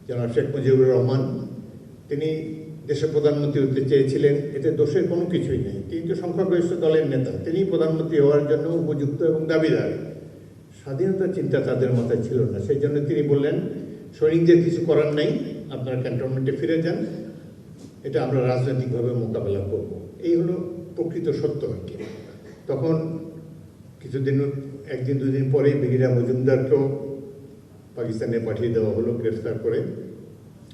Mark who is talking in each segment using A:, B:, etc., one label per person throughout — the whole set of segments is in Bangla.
A: জনাব শেখ মুজিবুর রহমান, তিনি দেশের প্রধানমন্ত্রী হতে চেয়েছিলেন। এতে দোষের কোনো কিছুই নেই। তিনি তো সংখ্যাগরিষ্ঠ দলের নেতা, তিনি প্রধানমন্ত্রী হওয়ার জন্য উপযুক্ত এবং দাবিদার। স্বাধীনতার চিন্তা তাদের মাথায় ছিল না। সেই জন্য তিনি বললেন, সৈনিকদের কিছু করার নাই, আপনারা ক্যান্টনমেন্টে ফিরে যান, এটা আমরা রাজনৈতিকভাবে মোকাবেলা করব। এই হলো প্রকৃত সত্য আর কি। তখন কিছুদিন, একদিন দুদিন পরেই ব্রিগেডিয়ার মজুমদারকেও পাকিস্তানে পাঠিয়ে দেওয়া হলো গ্রেফতার করে,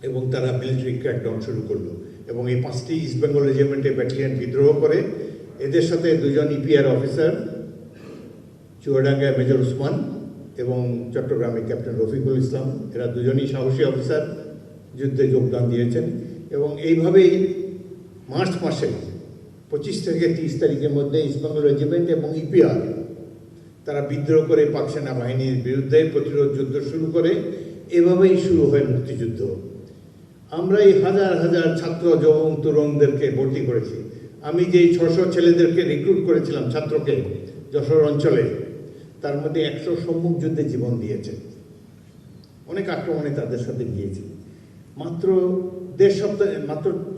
A: এবং তারা মিলিটারি ক্র্যাকডাউন শুরু করলো। এবং এই 5টি ইস্ট বেঙ্গল রেজিমেন্টের ব্যাটালিয়ন বিদ্রোহ করে। এদের সাথে 2জন ইপিআর অফিসার, চুয়াডাঙ্গায় মেজর উসমান এবং চট্টগ্রামে ক্যাপ্টেন রফিকুল ইসলাম, এরা দুজনই সাহসী অফিসার, যুদ্ধে যোগদান দিয়েছেন। এবং এইভাবেই মার্চ মাসে 25 থেকে 30 তারিখের মধ্যে ইস্ট বেঙ্গল রেজিমেন্ট এবং ইপিআর তারা বিদ্রোহ করে পাক সেনাবাহিনীর বিরুদ্ধে প্রতিরোধ যুদ্ধ শুরু করে। এভাবেই শুরু হয় মুক্তিযুদ্ধ। আমরা এই হাজার হাজার ছাত্র যুবক তরুণদেরকে ভর্তি করেছি। আমি যেই 600 ছেলেদেরকে রিক্রুট করেছিলাম ছাত্রকে যশোর অঞ্চলে, তার মধ্যে 100 সম্মুখ যুদ্ধে জীবন দিয়েছে। অনেক আক্রমণে তাদের সাথে গিয়েছি। মাত্র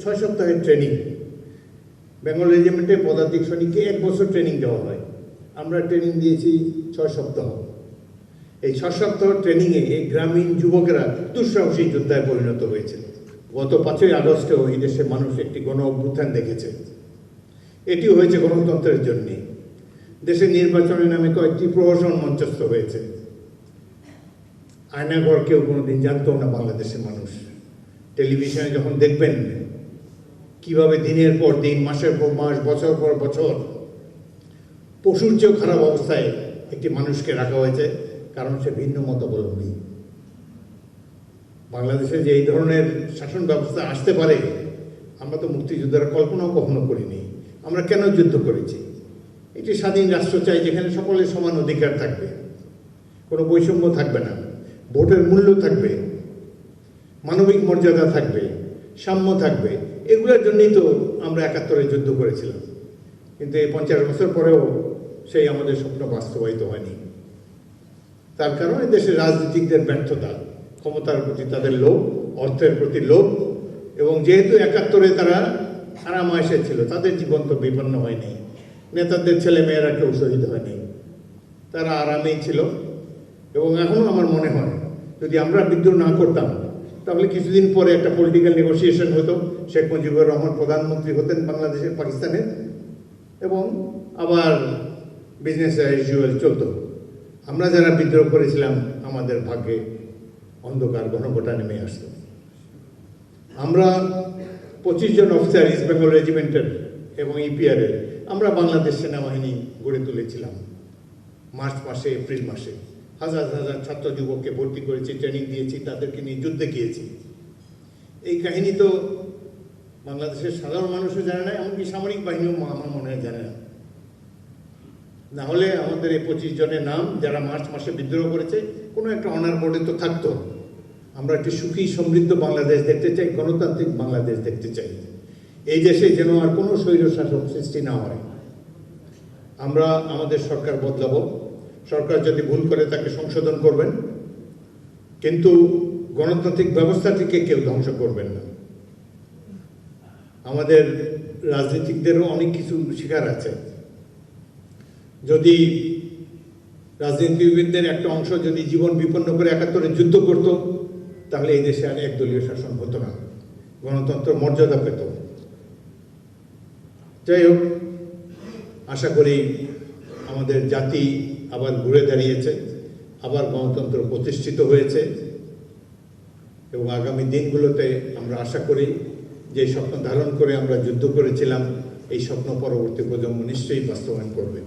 A: 6 সপ্তাহের ট্রেনিং। বেঙ্গল রেজিমেন্টে পদাতিক সৈনিককে 1 বছর ট্রেনিং দেওয়া হয়, আমরা ট্রেনিং দিয়েছি 6 সপ্তাহ। এই 6 সপ্তাহ ট্রেনিংয়ে এই গ্রামীণ যুবকেরা দুঃসাহসী যোদ্ধায় পরিণত হয়েছে। গত 5ই আগস্টেও এই দেশের মানুষ একটি গণ অভ্যুত্থান দেখেছে। এটি হয়েছে গণতন্ত্রের জন্যে। দেশের নির্বাচনের নামে কয়েকটি প্রহসন মঞ্চস্থ হয়েছে। আয়নাঘর কেউ কোনোদিন জানতো না বাংলাদেশের মানুষ। টেলিভিশনে যখন দেখবেন কিভাবে দিনের পর দিন, মাসের পর মাস, বছর পর বছর পশুর চেয়েও খারাপ অবস্থায় একটি মানুষকে রাখা হয়েছে, কারণ সে ভিন্ন মতাবলম্বী। বাংলাদেশে যে এই ধরনের শাসন ব্যবস্থা আসতে পারে, আমরা তো মুক্তিযুদ্ধের কল্পনাও কখনো করিনি। আমরা কেন যুদ্ধ করেছি? একটি স্বাধীন রাষ্ট্র চাই, যেখানে সকলের সমান অধিকার থাকবে, কোনো বৈষম্য থাকবে না, ভোটের মূল্য থাকবে, মানবিক মর্যাদা থাকবে, সাম্য থাকবে। এগুলোর জন্যই তো আমরা 71-এ যুদ্ধ করেছিলাম। কিন্তু এই 50 বছর পরেও সেই আমাদের স্বপ্ন বাস্তবায়িত হয়নি। তার কারণে দেশের রাজনীতিকদের ব্যর্থতা, ক্ষমতার প্রতি তাদের লোভ, অর্থের প্রতি লোভ। এবং যেহেতু 71-এ তারা আরামায়েশে ছিল, তাদের জীবন তো বিপন্ন হয়নি। নেতাদের ছেলে মেয়েরা কেউ শহীদ হয়নি, তারা আরামেই ছিল। এবং এখনও আমার মনে হয়, যদি আমরা বিদ্রোহ না করতাম, তাহলে কিছুদিন পরে একটা পলিটিক্যাল নেগোসিয়েশন হতো, শেখ মুজিবুর রহমান প্রধানমন্ত্রী হতেন বাংলাদেশের, পাকিস্তানের, এবং আবার বিজনেস অ্যাজ ইউজুয়াল চলতো। আমরা যারা বিদ্রোহ করেছিলাম, আমাদের ভাগ্যে অন্ধকার ঘনঘটা নেমে আসতো। আমরা 25 জন অফিসার ইস্ট বেঙ্গল রেজিমেন্টের এবং ইপিআরের, আমরা বাংলাদেশ সেনাবাহিনী গড়ে তুলেছিলাম। মার্চ মাসে, এপ্রিল মাসে হাজার হাজার ছাত্র যুবককে ভর্তি করেছি, ট্রেনিং দিয়েছি, তাদেরকে নিয়ে যুদ্ধে গিয়েছি। এই কাহিনী তো বাংলাদেশের সাধারণ মানুষও জানে না, এমনকি সামরিক বাহিনীও আমার মনে হয় জানে না। না হলে আমাদের এই 25 জনের নাম, যারা মার্চ মাসে বিদ্রোহ করেছে, কোনো একটা অনার বোর্ডে তো থাকতো। আমরা একটি সুখী সমৃদ্ধ বাংলাদেশ দেখতে চাই, গণতান্ত্রিক বাংলাদেশ দেখতে চাই। এই দেশে যেন আর কোনো স্বৈরশাসক সৃষ্টি না হয়। আমরা আমাদের সরকার বদলাবো। সরকার যদি ভুল করে তাকে সংশোধন করবেন, কিন্তু গণতান্ত্রিক ব্যবস্থাটিকে কেউ ধ্বংস করবেন না। আমাদের রাজনীতিকদেরও অনেক কিছু শেখার আছে। যদি রাজনীতিবিদদের একটা অংশ যদি জীবন বিপন্ন করে 71-এ যুদ্ধ করত, তাহলে এই দেশে আর একদলীয় শাসন হতো না, গণতন্ত্র মর্যাদা পেত। যাই হোক, আশা করি আমাদের জাতি আবার ঘুরে দাঁড়িয়েছে, আবার গণতন্ত্র প্রতিষ্ঠিত হয়েছে। এবং আগামী দিনগুলোতে আমরা আশা করি যে স্বপ্ন ধারণ করে আমরা যুদ্ধ করেছিলাম, এই স্বপ্ন পরবর্তী প্রজন্ম নিশ্চয়ই বাস্তবায়ন করবে।